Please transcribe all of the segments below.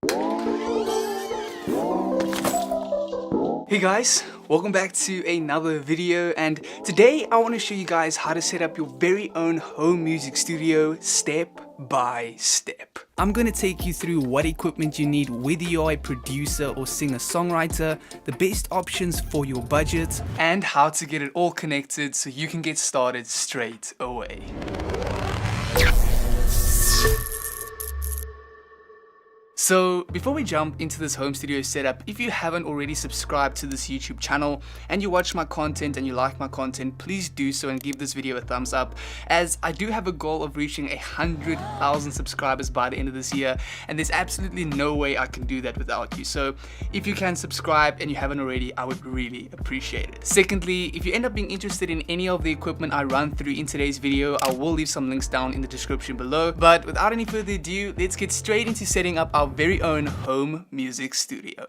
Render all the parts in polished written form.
Hey guys, welcome back to another video, and today I want to show you guys how to set up your very own home music studio step by step. I'm going to take you through what equipment you need whether you're a producer or singer-songwriter, the best options for your budget, and how to get it all connected so you can get started straight away. So before we jump into this home studio setup, if you haven't already subscribed to this YouTube channel and you watch my content and you like my content, please do so and give this video a thumbs up, as I do have a goal of reaching 100,000 subscribers by the end of this year, and there's absolutely no way I can do that without you. So if you can subscribe and you haven't already, I would really appreciate it. Secondly, if you end up being interested in any of the equipment I run through in today's video, I will leave some links down in the description below. But without any further ado, let's get straight into setting up our very own home music studio.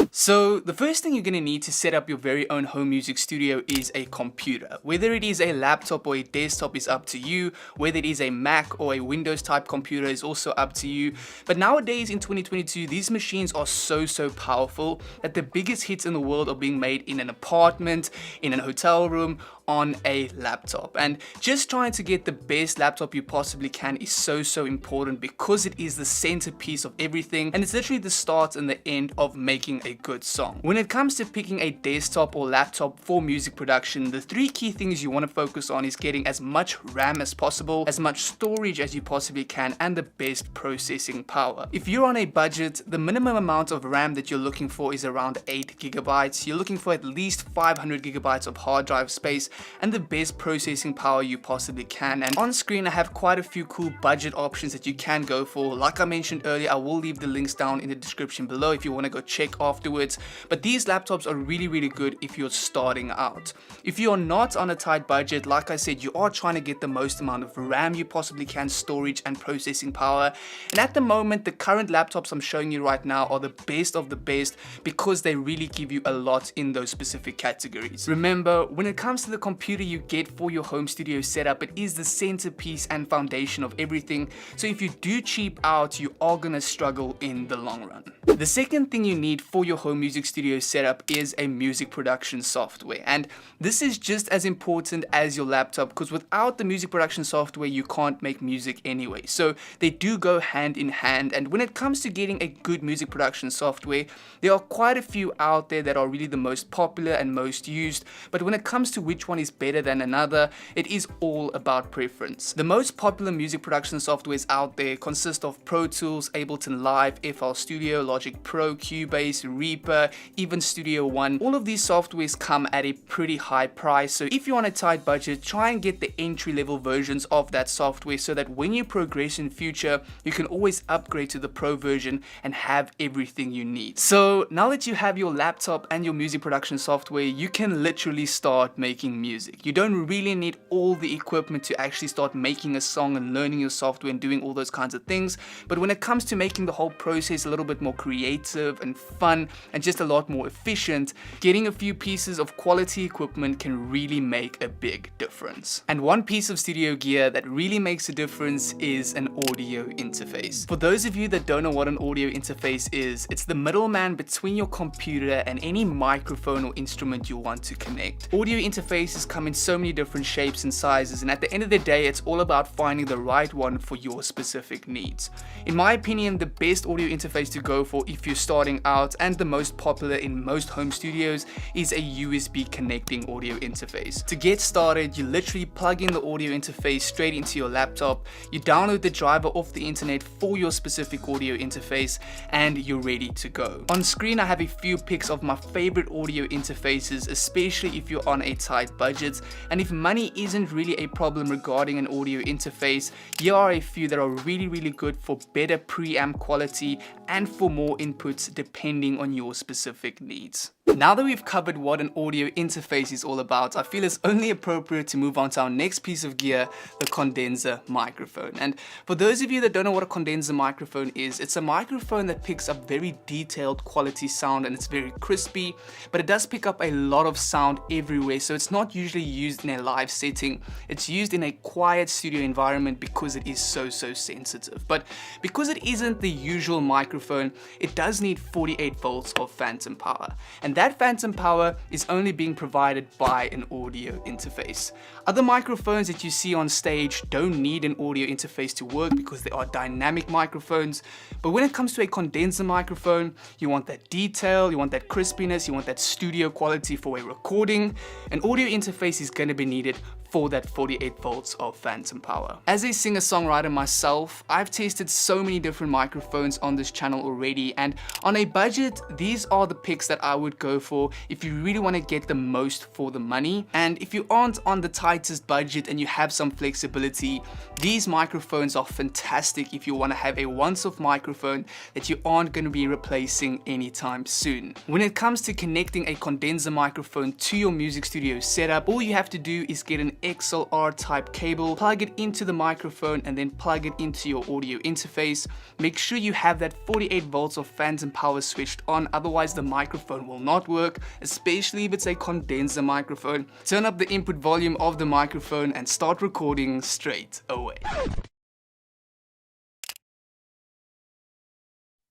So the first thing you're going to need to set up your very own home music studio is a computer. Whether it is a laptop or a desktop is up to you. Whether it is a Mac or a Windows type computer is also up to you. But nowadays in 2022, these machines are so powerful that the biggest hits in the world are being made in an apartment, in a hotel room, on a laptop. And just trying to get the best laptop you possibly can is so important, because it is the centerpiece of everything, and it's literally the start and the end of making a good song. When it comes to picking a desktop or laptop for music production, the three key things you want to focus on is getting as much RAM as possible, as much storage as you possibly can, and the best processing power. If you're on a budget, the minimum amount of RAM that you're looking for is around 8 gigabytes. You're looking for at least 500 gigabytes of hard drive space and the best processing power you possibly can. And on screen I have quite a few cool budget options that you can go for. Like I mentioned earlier, I will leave the links down in the description below if you want to go check afterwards. But these laptops are really good if you're starting out. If you're not on a tight budget, like I said, you are trying to get the most amount of RAM you possibly can, storage and processing power. And at the moment, the current laptops I'm showing you right now are the best of the best, because they really give you a lot in those specific categories. Remember, when it comes to the computer you get for your home studio setup, it is the centerpiece and foundation of everything. So if you do cheap out, you are gonna struggle in the long run. The second thing you need for your home music studio setup is a music production software, and this is just as important as your laptop, because without the music production software you can't make music anyway. So they do go hand in hand, and when it comes to getting a good music production software, there are quite a few out there that are really the most popular and most used, but when it comes to which one is better than another, it is all about preference. The most popular music production softwares out there consist of Pro Tools, Ableton Live, FL Studio, Logic Pro, Cubase, Reaper, even Studio One. All of these softwares come at a pretty high price, so if you're on a tight budget, try and get the entry-level versions of that software so that when you progress in future, you can always upgrade to the Pro version and have everything you need. So now that you have your laptop and your music production software, you can literally start making music. You don't really need all the equipment to actually start making a song and learning your software and doing all those kinds of things. But when it comes to making the whole process a little bit more creative and fun and just a lot more efficient, getting a few pieces of quality equipment can really make a big difference. And one piece of studio gear that really makes a difference is an audio interface. For those of you that don't know what an audio interface is, it's the middleman between your computer and any microphone or instrument you want to connect. Audio interfaces come in so many different shapes and sizes, and at the end of the day, it's all about finding the right one for your specific needs. In my opinion, the best audio interface to go for if you're starting out, and the most popular in most home studios, is a USB connecting audio interface. To get started, you literally plug in the audio interface straight into your laptop, you download the driver off the internet for your specific audio interface, and you're ready to go. On screen, I have a few pics of my favorite audio interfaces, especially if you're on a tight budget. And if money isn't really a problem regarding an audio interface, here are a few that are really good for better preamp quality and for more inputs depending on your specific needs. Now that we've covered what an audio interface is all about, I feel it's only appropriate to move on to our next piece of gear, the condenser microphone. And for those of you that don't know what a condenser microphone is, it's a microphone that picks up very detailed quality sound and it's very crispy, but it does pick up a lot of sound everywhere. So it's not usually used in a live setting. It's used in a quiet studio environment because it is so sensitive. But because it isn't the usual microphone, it does need 48 volts of phantom power. And that phantom power is only being provided by an audio interface. Other microphones that you see on stage don't need an audio interface to work because they are dynamic microphones. But when it comes to a condenser microphone, you want that detail, you want that crispiness, you want that studio quality for a recording. An audio interface is going to be needed for that 48 volts of phantom power. As a singer-songwriter myself, I've tested so many different microphones on this channel already, and on a budget, these are the picks that I would go for if you really want to get the most for the money. And if you aren't on the tightest budget and you have some flexibility, these microphones are fantastic if you want to have a once-off microphone that you aren't going to be replacing anytime soon. When it comes to connecting a condenser microphone to your music studio setup, all you have to do is get an XLR type cable, plug it into the microphone and then plug it into your audio interface. Make sure you have that 48 volts of phantom power switched on, otherwise the microphone will not work, especially if it's a condenser microphone. Turn up the input volume of the microphone and start recording straight away.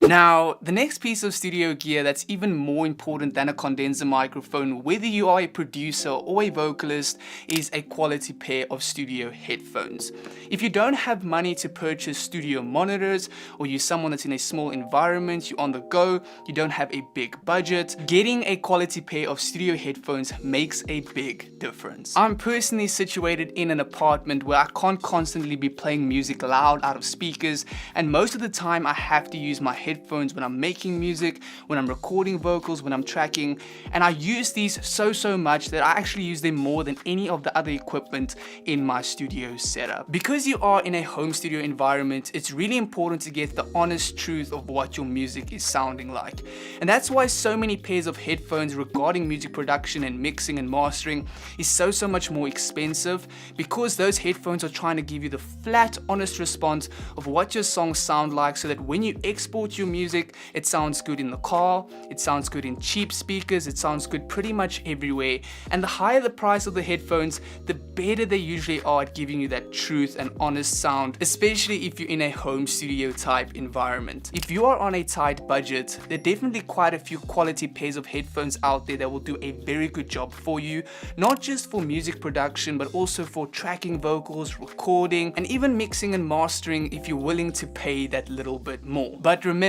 Now, the next piece of studio gear that's even more important than a condenser microphone, whether you are a producer or a vocalist, is a quality pair of studio headphones. If you don't have money to purchase studio monitors, or you're someone that's in a small environment, you're on the go, you don't have a big budget, getting a quality pair of studio headphones makes a big difference. I'm personally situated in an apartment where I can't constantly be playing music loud out of speakers, and most of the time I have to use my headphones when I'm making music, when I'm recording vocals, when I'm tracking, and I use these so much that I actually use them more than any of the other equipment in my studio setup. Because you are in a home studio environment, it's really important to get the honest truth of what your music is sounding like. And that's why so many pairs of headphones regarding music production and mixing and mastering is so much more expensive, because those headphones are trying to give you the flat, honest response of what your songs sound like, so that when you export your music, it sounds good in the car, it sounds good in cheap speakers, it sounds good pretty much everywhere. And the higher the price of the headphones, the better they usually are at giving you that truth and honest sound, especially if you're in a home studio type environment. If you are on a tight budget, there are definitely quite a few quality pairs of headphones out there that will do a very good job for you, not just for music production, but also for tracking vocals, recording, and even mixing and mastering if you're willing to pay that little bit more. But remember,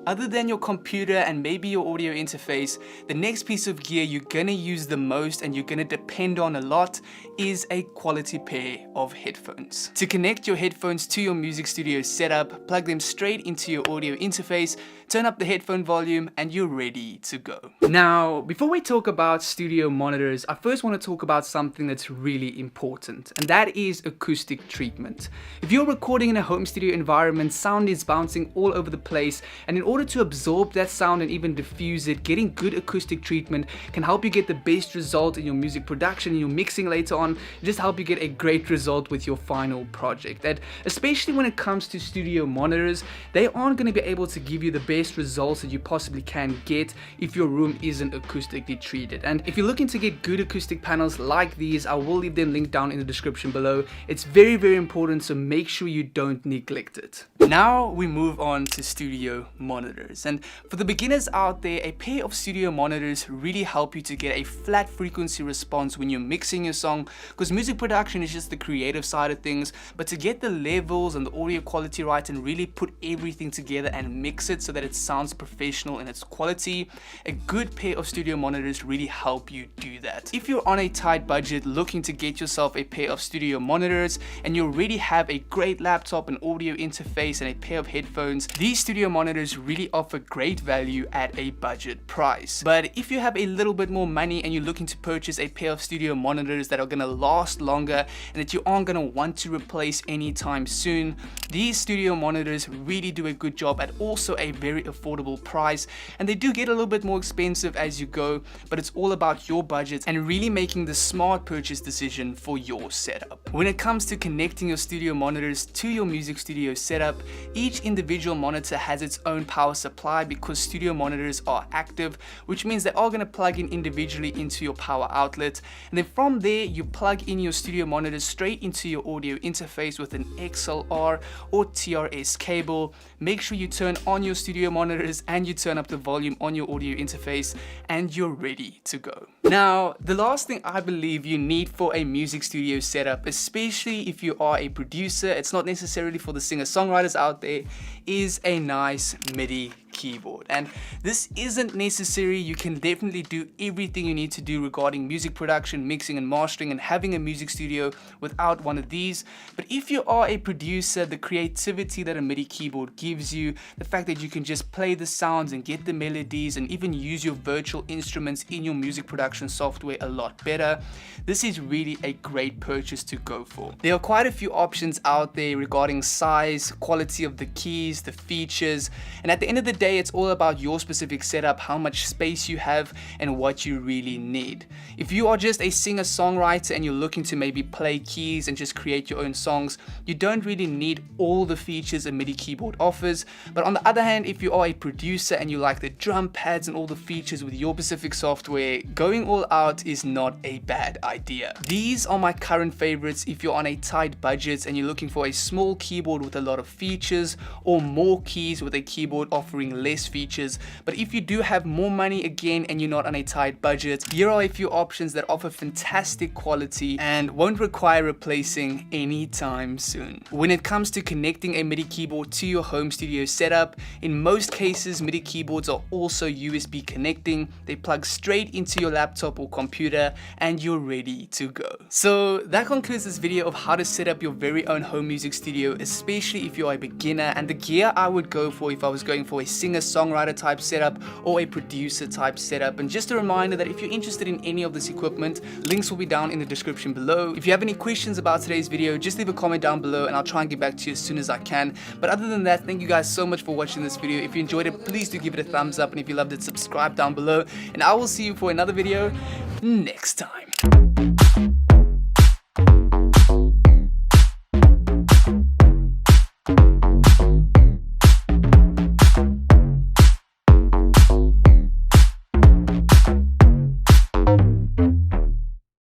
other than your computer and maybe your audio interface, the next piece of gear you're gonna use the most and you're gonna depend on a lot is a quality pair of headphones. To connect your headphones to your music studio setup, plug them straight into your audio interface, turn up the headphone volume, and you're ready to go. Now, before we talk about studio monitors, I first want to talk about something that's really important, and that is acoustic treatment. If you're recording in a home studio environment, sound is bouncing all over the place, and in order to absorb that sound and even diffuse it, getting good acoustic treatment can help you get the best result in your music production and your mixing later on, just help you get a great result with your final project. And especially when it comes to studio monitors, they aren't going to be able to give you the best results that you possibly can get if your room isn't acoustically treated. And if you're looking to get good acoustic panels like these, I will leave them linked down in the description below. It's very important, so make sure you don't neglect it. Now we move on to studio monitors, and for the beginners out there, a pair of studio monitors really help you to get a flat frequency response when you're mixing your song, because music production is just the creative side of things, but to get the levels and the audio quality right and really put everything together and mix it so that it sounds professional in its quality, a good pair of studio monitors really help you do that. If you're on a tight budget looking to get yourself a pair of studio monitors and you already have a great laptop and audio interface interface and a pair of headphones, these studio monitors really offer great value at a budget price. But if you have a little bit more money and you're looking to purchase a pair of studio monitors that are going to last longer and that you aren't going to want to replace anytime soon, these studio monitors really do a good job at also a very affordable price, and they do get a little bit more expensive as you go, but it's all about your budget and really making the smart purchase decision for your setup. When it comes to connecting your studio monitors to your music studio setup, each individual monitor has its own power supply because studio monitors are active, which means they are going to plug in individually into your power outlet, and then from there you plug in your studio monitors straight into your audio interface with an XLR or TRS cable. Make sure you turn on your studio monitors and you turn up the volume on your audio interface, and you're ready to go. Now, the last thing I believe you need for a music studio setup, especially if you are a producer, it's not necessarily for the singer-songwriters out there, is a nice MIDI keyboard. And this isn't necessary. You can definitely do everything you need to do regarding music production, mixing and mastering and having a music studio without one of these. But if you are a producer, the creativity that a MIDI keyboard gives you, the fact that you can just play the sounds and get the melodies and even use your virtual instruments in your music production software a lot better, this is really a great purchase to go for. There are quite a few options out there regarding size, quality of the keys, the features, and at the end of the day, it's all about your specific setup, how much space you have, and what you really need. If you are just a singer-songwriter and you're looking to maybe play keys and just create your own songs, you don't really need all the features a MIDI keyboard offers. But on the other hand, if you are a producer and you like the drum pads and all the features with your specific software, going all out is not a bad idea. These are my current favorites if you're on a tight budget and you're looking for a small keyboard with a lot of features, or more keys with a keyboard offering less features. But if you do have more money again and you're not on a tight budget, here are a few options that offer fantastic quality and won't require replacing anytime soon. When it comes to connecting a MIDI keyboard to your home studio setup, in most cases MIDI keyboards are also USB connecting. They plug straight into your laptop or computer and you're ready to go. So that concludes this video of how to set up your very own home music studio, especially if you're a beginner, and the gear I would go for if I was going for a singer-songwriter type setup or a producer type setup. And just a reminder that if you're interested in any of this equipment, links will be down in the description below. If you have any questions about today's video, just leave a comment down below and I'll try and get back to you as soon as I can. But other than that, thank you guys so much for watching this video. If you enjoyed it, please do give it a thumbs up, and if you loved it, subscribe down below, and I will see you for another video next time.